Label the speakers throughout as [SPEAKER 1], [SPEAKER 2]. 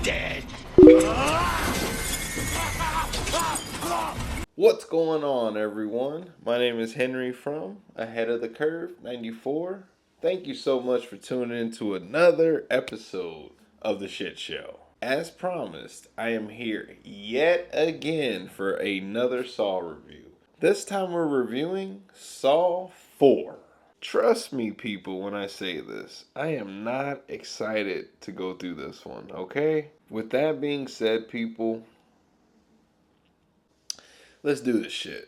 [SPEAKER 1] dead.
[SPEAKER 2] What's going on, everyone? My name is Henry from Ahead of the Curve 94. Thank you so much for tuning in to another episode of The Shit Show. As promised, I am here yet again for another Saw review. This time we're reviewing Saw 4. Trust me, people, when I say this, I am not excited to go through this one, okay? With that being said, people, let's do this shit.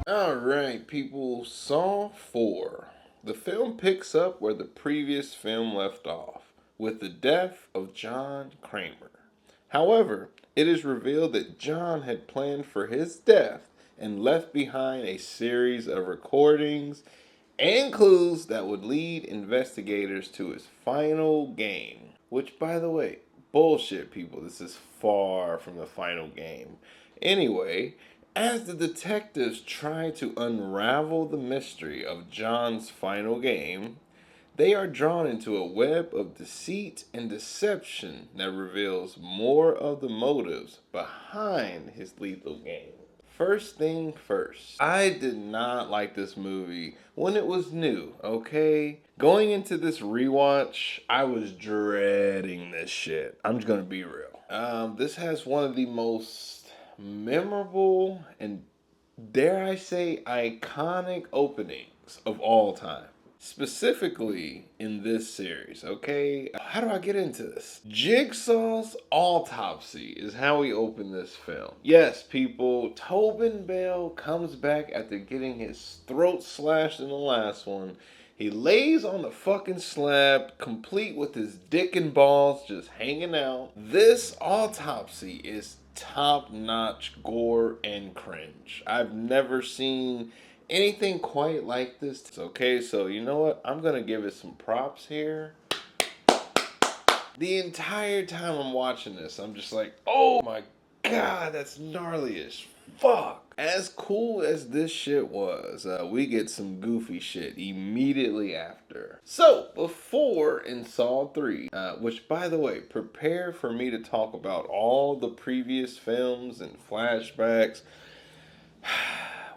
[SPEAKER 2] Alright, people, Saw 4. The film picks up where the previous film left off, with the death of John Kramer. However, it is revealed that John had planned for his death and left behind a series of recordings and clues that would lead investigators to his final game. Which, by the way, bullshit, people. This is far from the final game. Anyway, as the detectives try to unravel the mystery of John's final game, they are drawn into a web of deceit and deception that reveals more of the motives behind his lethal game. First thing first, I did not like this movie when it was new, okay? Going into this rewatch, I was dreading this shit. I'm just gonna be real. This has one of the most memorable and, dare I say, iconic openings of all time. Specifically in this series, okay? How do I get into this? Jigsaw's autopsy is how we open this film. Yes, people, Tobin Bell comes back after getting his throat slashed in the last one. He lays on the fucking slab, complete with his dick and balls just hanging out. This autopsy is top-notch gore and cringe. I've never seen anything quite like this. Okay, so you know what? I'm gonna give it some props here. The entire time I'm watching this, I'm just like, oh my god, that's gnarly as fuck. As cool as this shit was, we get some goofy shit immediately after. So, before in Saw 3, which by the way, prepare for me to talk about all the previous films and flashbacks.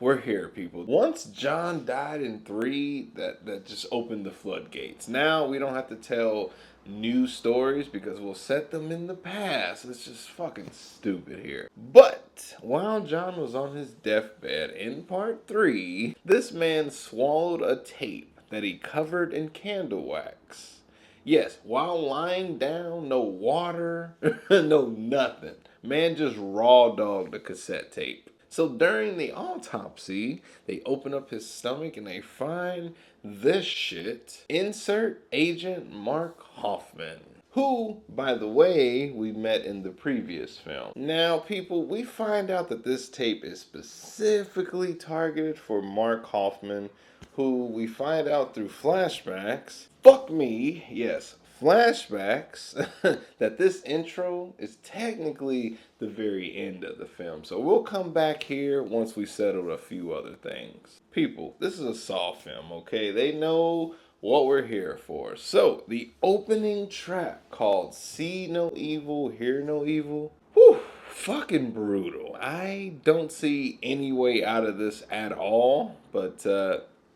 [SPEAKER 2] We're here, people. Once John died in 3, that just opened the floodgates. Now we don't have to tell new stories because we'll set them in the past. It's just fucking stupid here. But while John was on his deathbed in part 3, this man swallowed a tape that he covered in candle wax. Yes, while lying down, no water, no nothing. Man just raw dogged the cassette tape. So during the autopsy, they open up his stomach and they find this shit. Insert Agent Mark Hoffman, who, by the way, we met in the previous film. Now, people, we find out that this tape is specifically targeted for Mark Hoffman, who we find out through flashbacks. Fuck me, yes, flashbacks, that this intro is technically the very end of the film. So we'll come back here once we settled a few other things. People, this is a Saw film, okay? They know what we're here for. So, the opening track called See No Evil, Hear No Evil. Whew, fucking brutal. I don't see any way out of this at all, but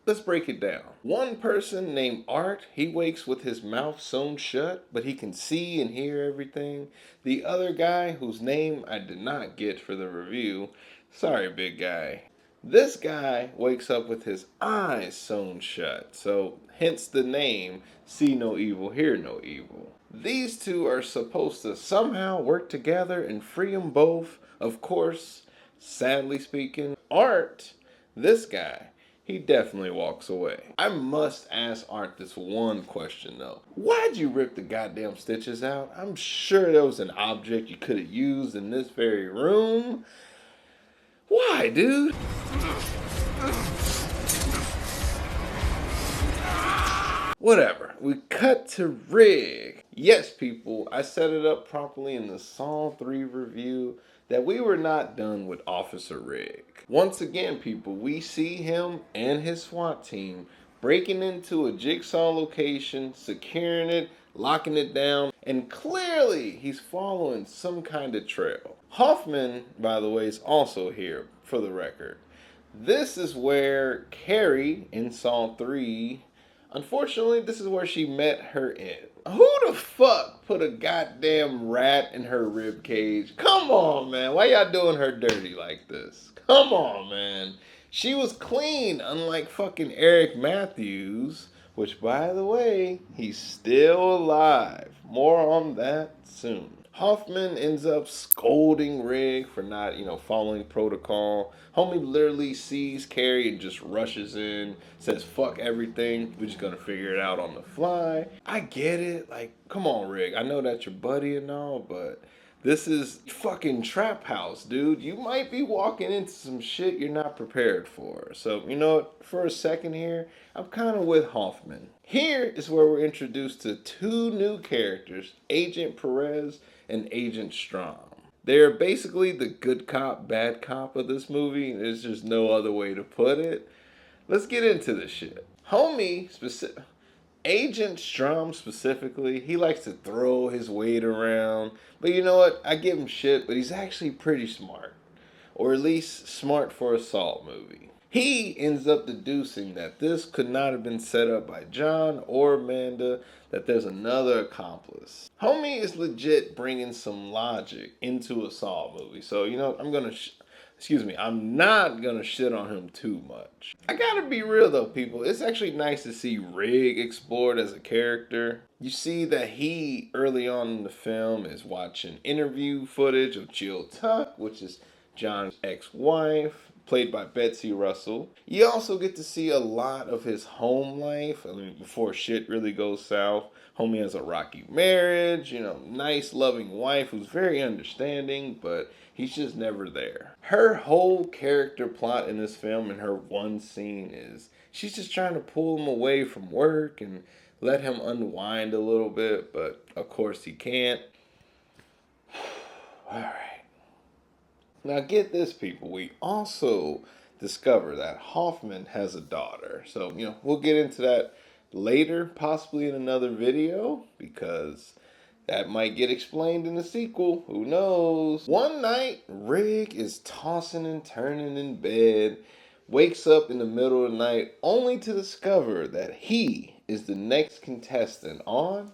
[SPEAKER 2] let's break it down. One person named Art, he wakes with his mouth sewn shut, but he can see and hear everything. The other guy, whose name I did not get for the review, sorry big guy. This guy wakes up with his eyes sewn shut, so hence the name, See No Evil, Hear No Evil. These two are supposed to somehow work together and free them both. Of course, sadly speaking, Art, this guy, he definitely walks away. I must ask Art this one question though. Why'd you rip the goddamn stitches out? I'm sure there was an object you could have used in this very room. Why, dude? Whatever. We cut to Rig. Yes, people, I set it up properly in the Saw 3 review. that we were not done with Officer Rig. Once again, people, we see him and his SWAT team breaking into a Jigsaw location, securing it, locking it down, and clearly he's following some kind of trail. Hoffman, by the way, is also here, for the record. This is where Carrie in Saw 3, unfortunately, this is where she met her end. Who the fuck put a goddamn rat in her rib cage? Come on, man. Why y'all doing her dirty like this? Come on, man. She was clean, unlike fucking Eric Matthews, which, by the way, he's still alive. More on that soon. Hoffman ends up scolding Rig for not, following protocol. Homie literally sees Carrie and just rushes in, says fuck everything. We're just gonna figure it out on the fly. I get it. Like, come on, Rig. I know that's your buddy and all, but this is fucking trap house, dude. You might be walking into some shit you're not prepared for. So, you know what? For a second here, I'm kind of with Hoffman. Here is where we're introduced to two new characters, Agent Perez and Agent Strom. They're basically the good cop, bad cop of this movie. There's just no other way to put it. Let's get into this shit. Agent Strom specifically, he likes to throw his weight around. But you know what? I give him shit, but he's actually pretty smart. Or at least smart for a Saw movie. He ends up deducing that this could not have been set up by John or Amanda, that there's another accomplice. Homie is legit bringing some logic into a Saw movie. So, I'm not gonna shit on him too much. I gotta be real though, people. It's actually nice to see Rig explored as a character. You see that he, early on in the film, is watching interview footage of Jill Tuck, which is John's ex-wife, played by Betsy Russell. You also get to see a lot of his home life. I mean, before shit really goes south. Homie has a rocky marriage, nice loving wife who's very understanding, but he's just never there. Her whole character plot in this film, in her one scene, is she's just trying to pull him away from work and let him unwind a little bit, but of course he can't. Alright. Now get this, people. We also discover that Hoffman has a daughter. So, we'll get into that later, possibly in another video, because that might get explained in the sequel. Who knows? One night, Rig is tossing and turning in bed, wakes up in the middle of the night, only to discover that he is the next contestant on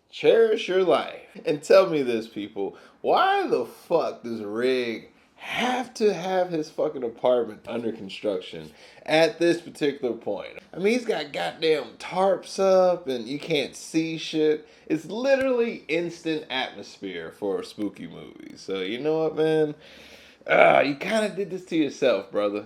[SPEAKER 2] Cherish Your Life. And tell me this, people. Why the fuck does Rig have to have his fucking apartment under construction at this particular point? I mean, he's got goddamn tarps up and you can't see shit. It's literally instant atmosphere for a spooky movie. So, you know what, man? You kind of did this to yourself, brother.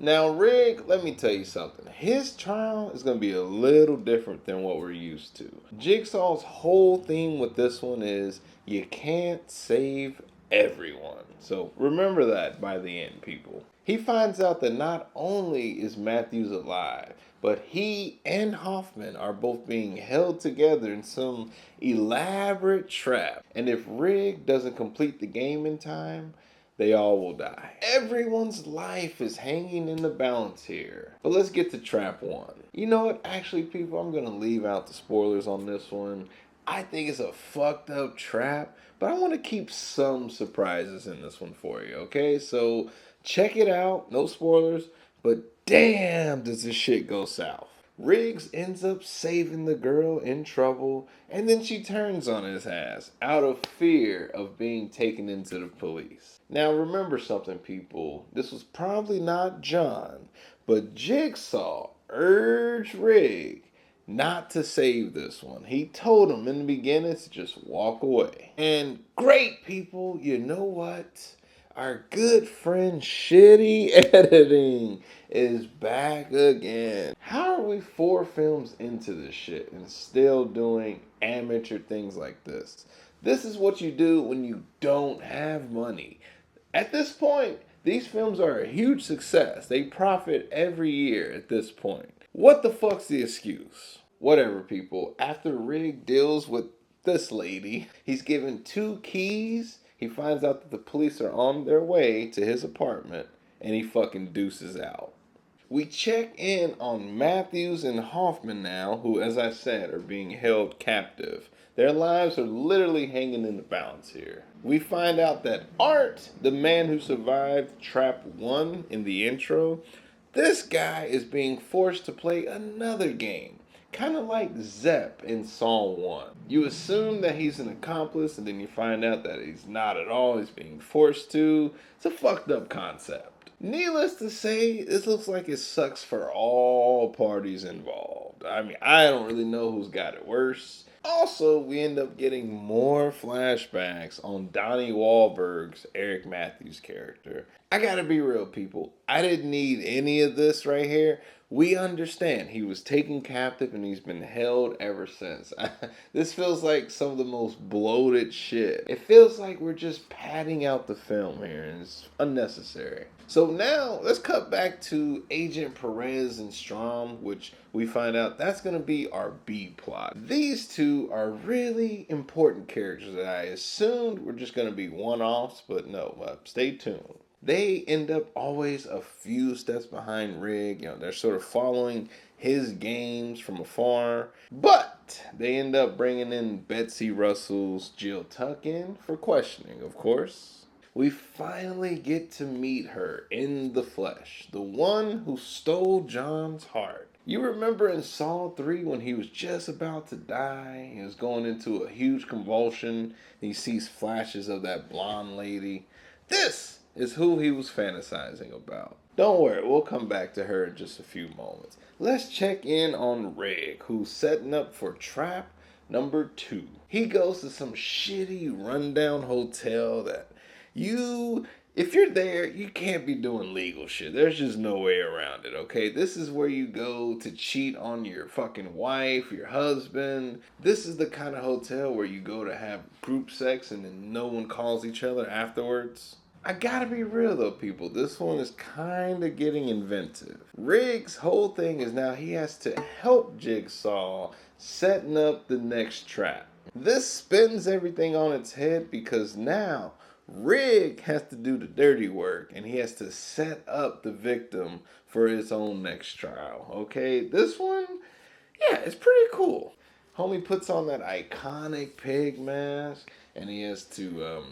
[SPEAKER 2] Now, Rig, let me tell you something. His trial is going to be a little different than what we're used to. Jigsaw's whole theme with this one is you can't save everyone. So remember that by the end, people. He finds out that not only is Matthews alive, but he and Hoffman are both being held together in some elaborate trap. And if Rig doesn't complete the game in time, they all will die. Everyone's life is hanging in the balance here. But let's get to trap one. You know what? Actually, people, I'm going to leave out the spoilers on this one. I think it's a fucked up trap, but I want to keep some surprises in this one for you, okay? So check it out. No spoilers. But damn, does this shit go south. Riggs ends up saving the girl in trouble, and then she turns on his ass out of fear of being taken into the police. Now remember something, people. This was probably not John, but Jigsaw urged Riggs not to save this one. He told him in the beginning to just walk away. And great, people, you know what? Our good friend Shitty Editing is back again. How are we 4 films into this shit and still doing amateur things like this? This is what you do when you don't have money. At this point, these films are a huge success. They profit every year at this point. What the fuck's the excuse? Whatever, people. After Rig deals with this lady, he's given 2 keys. He finds out that the police are on their way to his apartment, and he fucking deuces out. We check in on Matthews and Hoffman now, who, as I said, are being held captive. Their lives are literally hanging in the balance here. We find out that Art, the man who survived Trap 1 in the intro, this guy is being forced to play another game. Kind of like Zepp in Saw 1. You assume that he's an accomplice, and then you find out that he's not at all. He's being forced to. It's a fucked up concept. Needless to say, this looks like it sucks for all parties involved. I mean, I don't really know who's got it worse. Also, we end up getting more flashbacks on Donnie Wahlberg's Eric Matthews character. I gotta be real, people. I didn't need any of this right here. We understand he was taken captive and he's been held ever since. This feels like some of the most bloated shit. It feels like we're just padding out the film here and it's unnecessary. So now let's cut back to Agent Perez and Strom, which we find out that's going to be our B plot. These two are really important characters that I assumed were just going to be one-offs, but no, stay tuned. They end up always a few steps behind Rig. You know, they're sort of following his games from afar. But they end up bringing in Betsy Russell's Jill Tuck in for questioning, of course. We finally get to meet her in the flesh. The one who stole John's heart. You remember in Saw 3 when he was just about to die? He was going into a huge convulsion. And he sees flashes of that blonde lady. This is who he was fantasizing about. Don't worry, we'll come back to her in just a few moments. Let's check in on Rig, who's setting up for trap number 2. He goes to some shitty rundown hotel that if you're there, you can't be doing legal shit. There's just no way around it, okay? This is where you go to cheat on your fucking wife, your husband. This is the kind of hotel where you go to have group sex and then no one calls each other afterwards. I gotta be real though, people. This one is kind of getting inventive. Rig's whole thing is now he has to help Jigsaw setting up the next trap. This spins everything on its head because now Rig has to do the dirty work and he has to set up the victim for his own next trial. Okay, this one, yeah, it's pretty cool. Homie puts on that iconic pig mask and he has to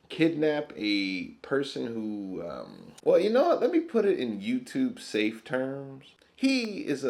[SPEAKER 2] kidnap a person who, well, you know what? Let me put it in YouTube safe terms. He is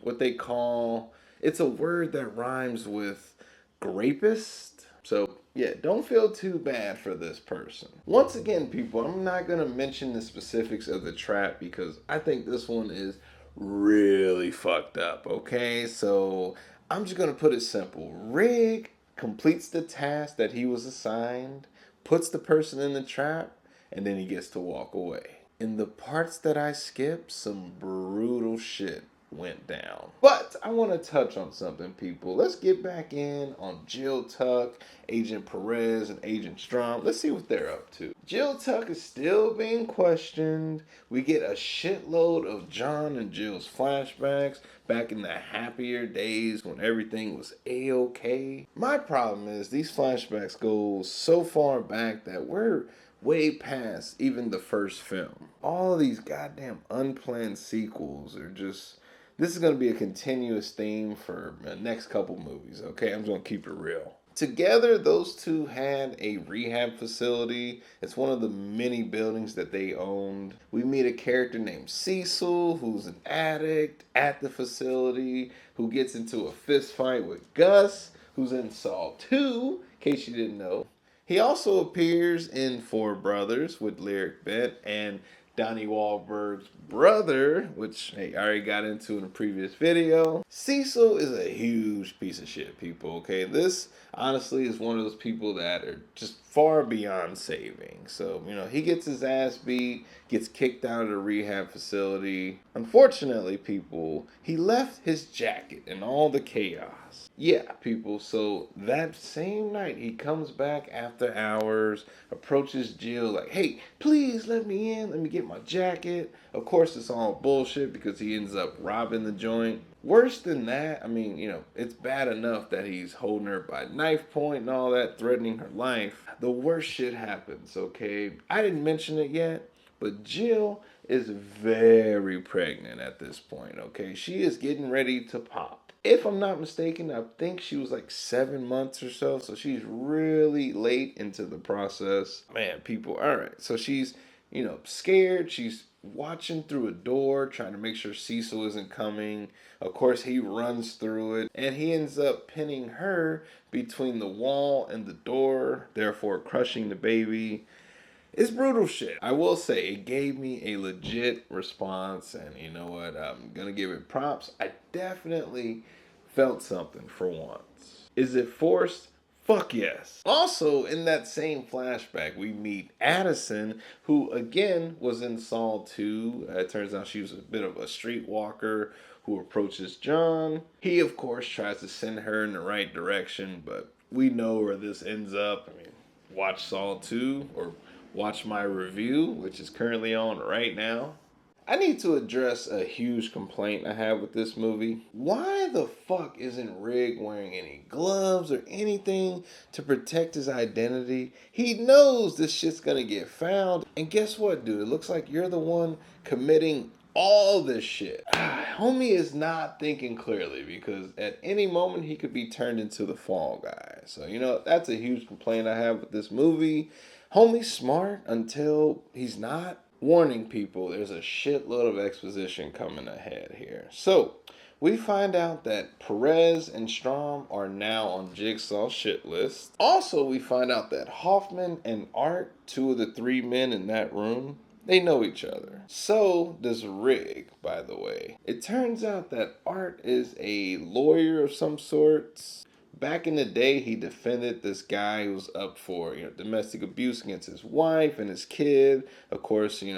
[SPEAKER 2] what they call, it's a word that rhymes with rapist. So yeah, don't feel too bad for this person. Once again, people, I'm not going to mention the specifics of the trap because I think this one is really fucked up, okay? So I'm just going to put it simple. Rig completes the task that he was assigned, puts the person in the trap, and then he gets to walk away. In the parts that I skipped, some brutal shit went down. But I want to touch on something, people. Let's get back in on Jill Tuck, Agent Perez, and Agent Strom. Let's see what they're up to. Jill Tuck is still being questioned. We get a shitload of John and Jill's flashbacks back in the happier days when everything was A-okay. My problem is these flashbacks go so far back that we're way past even the first film. All of these goddamn unplanned sequels are just... This is going to be a continuous theme for the next couple movies, okay? I'm just going to keep it real. Together, those two had a rehab facility. It's one of the many buildings that they owned. We meet a character named Cecil, who's an addict at the facility, who gets into a fist fight with Gus, who's in Saw 2, in case you didn't know. He also appears in Four Brothers with Lyric Bent and Donnie Wahlberg's brother, which I already got into in a previous video. Cecil is a huge piece of shit, people, okay? This, honestly, is one of those people that are just far beyond saving. So, you know, he gets his ass beat, gets kicked out of the rehab facility. Unfortunately, people, he left his jacket in all the chaos. Yeah, people, so that same night, he comes back after hours, approaches Jill like, hey, please let me in, let me get my jacket. Of course, it's all bullshit because he ends up robbing the joint. Worse than that, I mean, it's bad enough that he's holding her by knife point and all that, threatening her life. The worst shit happens, okay? I didn't mention it yet, but Jill is very pregnant at this point, okay? She is getting ready to pop. If I'm not mistaken, I think she was like 7 months or so, so she's really late into the process. Man, people, all right. So she's, scared. She's watching through a door, trying to make sure Cecil isn't coming. Of course, he runs through it, and he ends up pinning her between the wall and the door, therefore crushing the baby. It's brutal shit. I will say it gave me a legit response, and you know what? I'm gonna give it props. I definitely felt something for once. Is it forced? Fuck yes. Also, in that same flashback, we meet Addison, who again was in Saw 2. It turns out she was a bit of a streetwalker who approaches John. He, of course, tries to send her in the right direction, but we know where this ends up. I mean, watch Saw 2 or watch my review, which is currently on right now. I need to address a huge complaint I have with this movie. Why the fuck isn't Rig wearing any gloves or anything to protect his identity? He knows this shit's gonna get found. And guess what, dude? It looks like you're the one committing all this shit. Homie is not thinking clearly because at any moment he could be turned into the fall guy. So, that's a huge complaint I have with this movie. Homie's smart until he's not. Warning people, there's a shitload of exposition coming ahead here. So, we find out that Perez and Strom are now on Jigsaw's shit list. Also, we find out that Hoffman and Art, two of the three men in that room, they know each other. So does Rig, by the way. It turns out that Art is a lawyer of some sorts. Back in the day, he defended this guy who was up for, domestic abuse against his wife and his kid. Of course, there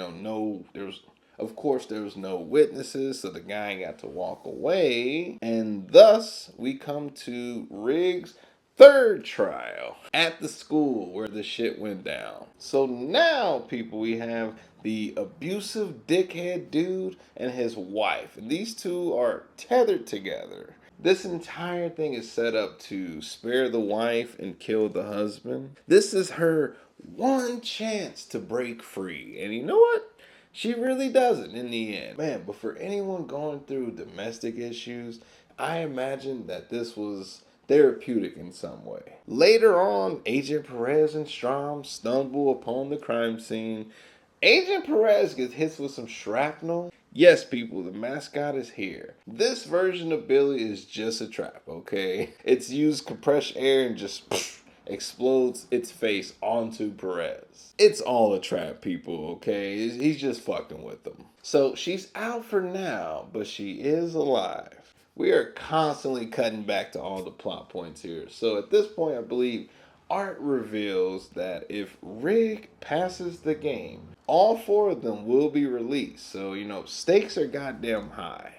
[SPEAKER 2] was no witnesses, so the guy got to walk away. And thus, we come to Riggs' third trial at the school where the shit went down. So now, people, we have the abusive dickhead dude and his wife. And these two are tethered together. This entire thing is set up to spare the wife and kill the husband. This is her one chance to break free. And you know what? She really doesn't in the end. Man, but for anyone going through domestic issues, I imagine that this was therapeutic in some way. Later on, Agent Perez and Strom stumble upon the crime scene. Agent Perez gets hit with some shrapnel. Yes, people, the mascot is here. This version of Billy is just a trap, okay? It's used compressed air and just explodes its face onto Perez. It's all a trap, people, okay? He's just fucking with them. So she's out for now, but she is alive. We are constantly cutting back to all the plot points here. So at this point, I believe Art reveals that if Rig passes the game, all four of them will be released. So, stakes are goddamn high.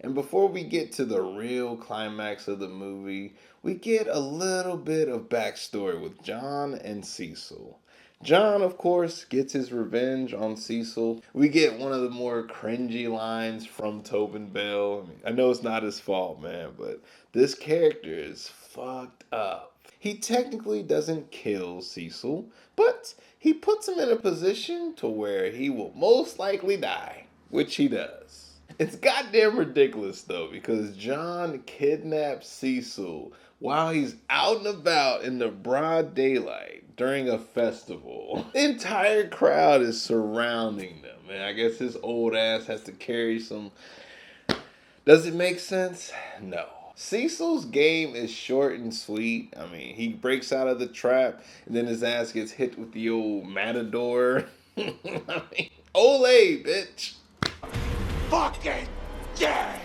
[SPEAKER 2] And before we get to the real climax of the movie, we get a little bit of backstory with John and Cecil. John, of course, gets his revenge on Cecil. We get one of the more cringy lines from Tobin Bell. I know it's not his fault, man, but this character is fucked up. He technically doesn't kill Cecil, but he puts him in a position to where he will most likely die, which he does. It's goddamn ridiculous though, because John kidnaps Cecil while he's out and about in the broad daylight during a festival. The entire crowd is surrounding them, and I guess his old ass has to carry some. Does it make sense? No. Cecil's game is short and sweet. I mean, he breaks out of the trap, and then his ass gets hit with the old matador. I mean, Olay, bitch. Fucking yeah!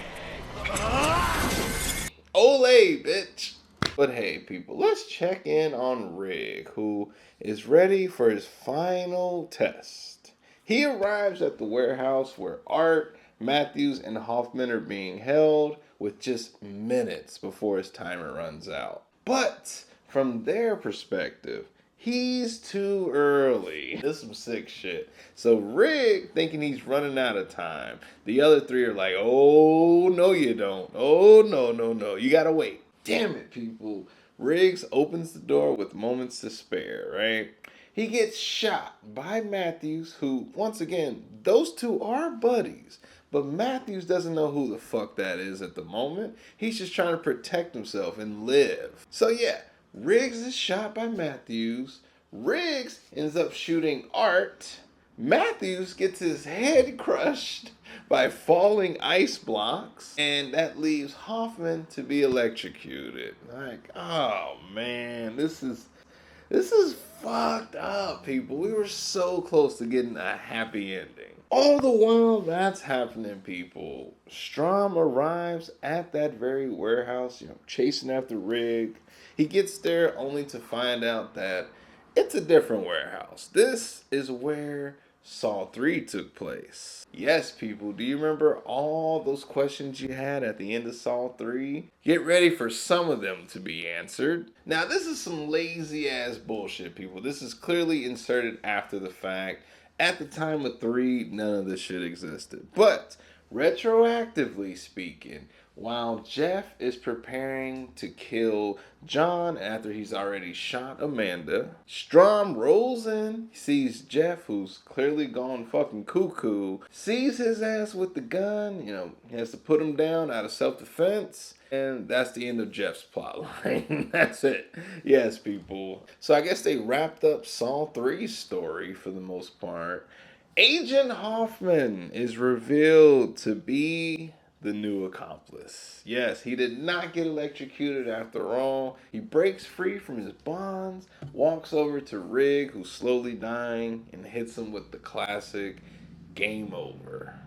[SPEAKER 2] Olay, bitch. But hey, people, let's check in on Rig, who is ready for his final test. He arrives at the warehouse where Art, Matthews, and Hoffman are being held with just minutes before his timer runs out. But from their perspective, He's too early. This is some sick shit. So Rig thinking he's running out of time. The other three are like, oh, no, you don't. Oh, no, no, no. You gotta wait. Damn it, people. Riggs opens the door with moments to spare, right? He gets shot by Matthews, who, once again, those two are buddies. But Matthews doesn't know who the fuck that is at the moment. He's just trying to protect himself and live. So yeah, Riggs is shot by Matthews. Riggs ends up shooting Art. Matthews gets his head crushed by falling ice blocks, and that leaves Hoffman to be electrocuted. Like, oh man, this is fucked up, people. We were so close to getting a happy ending. All the while that's happening, people, Strom arrives at that very warehouse, chasing after Rig. He gets there only to find out that it's a different warehouse. This is where Saw 3 took place. Yes, people, do you remember all those questions you had at the end of Saw 3? Get ready for some of them to be answered. Now, this is some lazy ass bullshit, people. This is clearly inserted after the fact. At the time of 3, none of this shit existed. But, retroactively speaking, while Jeff is preparing to kill John after he's already shot Amanda, Strom rolls in, sees Jeff, who's clearly gone fucking cuckoo, sees his ass with the gun, he has to put him down out of self-defense. And that's the end of Jeff's plotline. That's it. Yes, people. So I guess they wrapped up Saw 3's story for the most part. Agent Hoffman is revealed to be the new accomplice. Yes, he did not get electrocuted after all. He breaks free from his bonds, walks over to Rig, who's slowly dying, and hits him with the classic game over.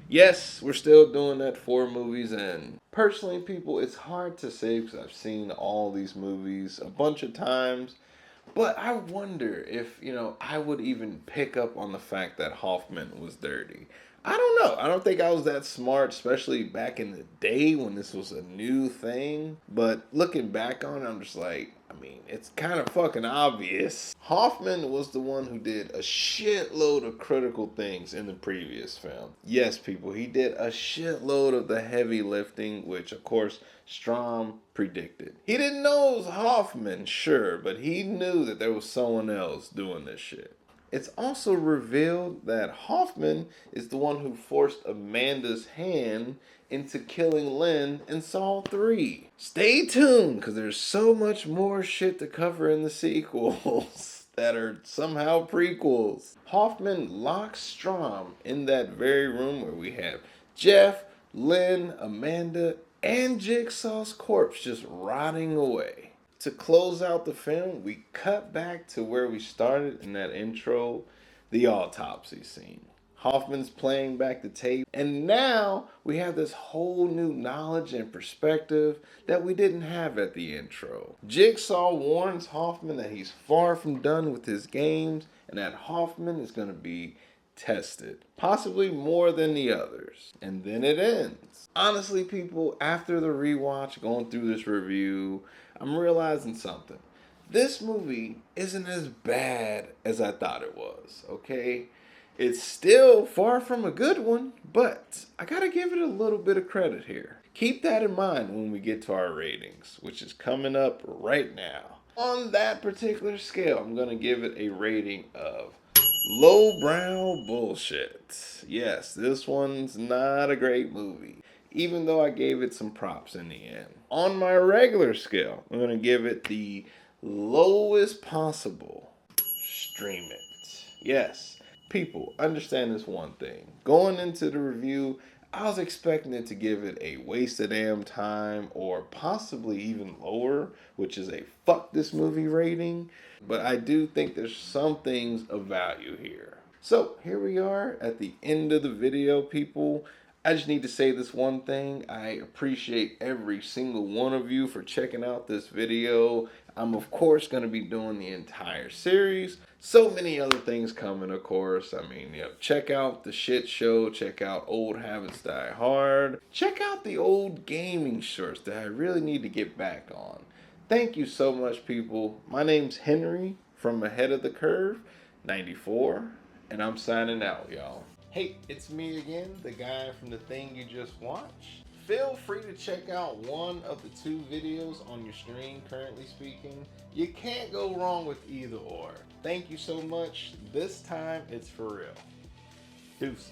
[SPEAKER 2] Yes, we're still doing that 4 movies in. Personally, people, it's hard to say because I've seen all these movies a bunch of times. But I wonder if, I would even pick up on the fact that Hoffman was dirty. I don't know. I don't think I was that smart, especially back in the day when this was a new thing. But looking back on it, I'm just like, it's kind of fucking obvious. Hoffman was the one who did a shitload of critical things in the previous film. Yes, people, he did a shitload of the heavy lifting, which, of course, Strom predicted. He didn't know it was Hoffman, sure, but he knew that there was someone else doing this shit. It's also revealed that Hoffman is the one who forced Amanda's hand into killing Lynn in Saw 3. Stay tuned, because there's so much more shit to cover in the sequels that are somehow prequels. Hoffman locks Strom in that very room where we have Jeff, Lynn, Amanda, and Jigsaw's corpse just rotting away. To close out the film, we cut back to where we started in that intro, the autopsy scene. Hoffman's playing back the tape, and now we have this whole new knowledge and perspective that we didn't have at the intro. Jigsaw warns Hoffman that he's far from done with his games, and that Hoffman is going to be tested, possibly more than the others. And then it ends. Honestly, people, after the rewatch, going through this review, I'm realizing something. This movie isn't as bad as I thought it was, okay? It's still far from a good one, but I gotta give it a little bit of credit here. Keep that in mind when we get to our ratings, which is coming up right now. On that particular scale, I'm gonna give it a rating of lowbrow bullshit. Yes, this one's not a great movie, even though I gave it some props in the end. On my regular scale, I'm going to give it the lowest possible. Stream it. Yes, people, understand this one thing. Going into the review, I was expecting it to give it a waste of damn time or possibly even lower, which is a fuck this movie rating. But I do think there's some things of value here. So here we are at the end of the video, people. I just need to say this one thing. I appreciate every single one of you for checking out this video. I'm of course going to be doing the entire series. So many other things coming, of course. Check out the shit show. Check out Old Habits Die Hard. Check out the old gaming shorts that I really need to get back on. Thank you so much, people. My name's Henry From Ahead of the Curve, 94, and I'm signing out, y'all. Hey, it's me again, the guy from the thing you just watched. Feel free to check out one of the two videos on your stream, currently speaking. You can't go wrong with either or. Thank you so much. This time, it's for real. Deuces.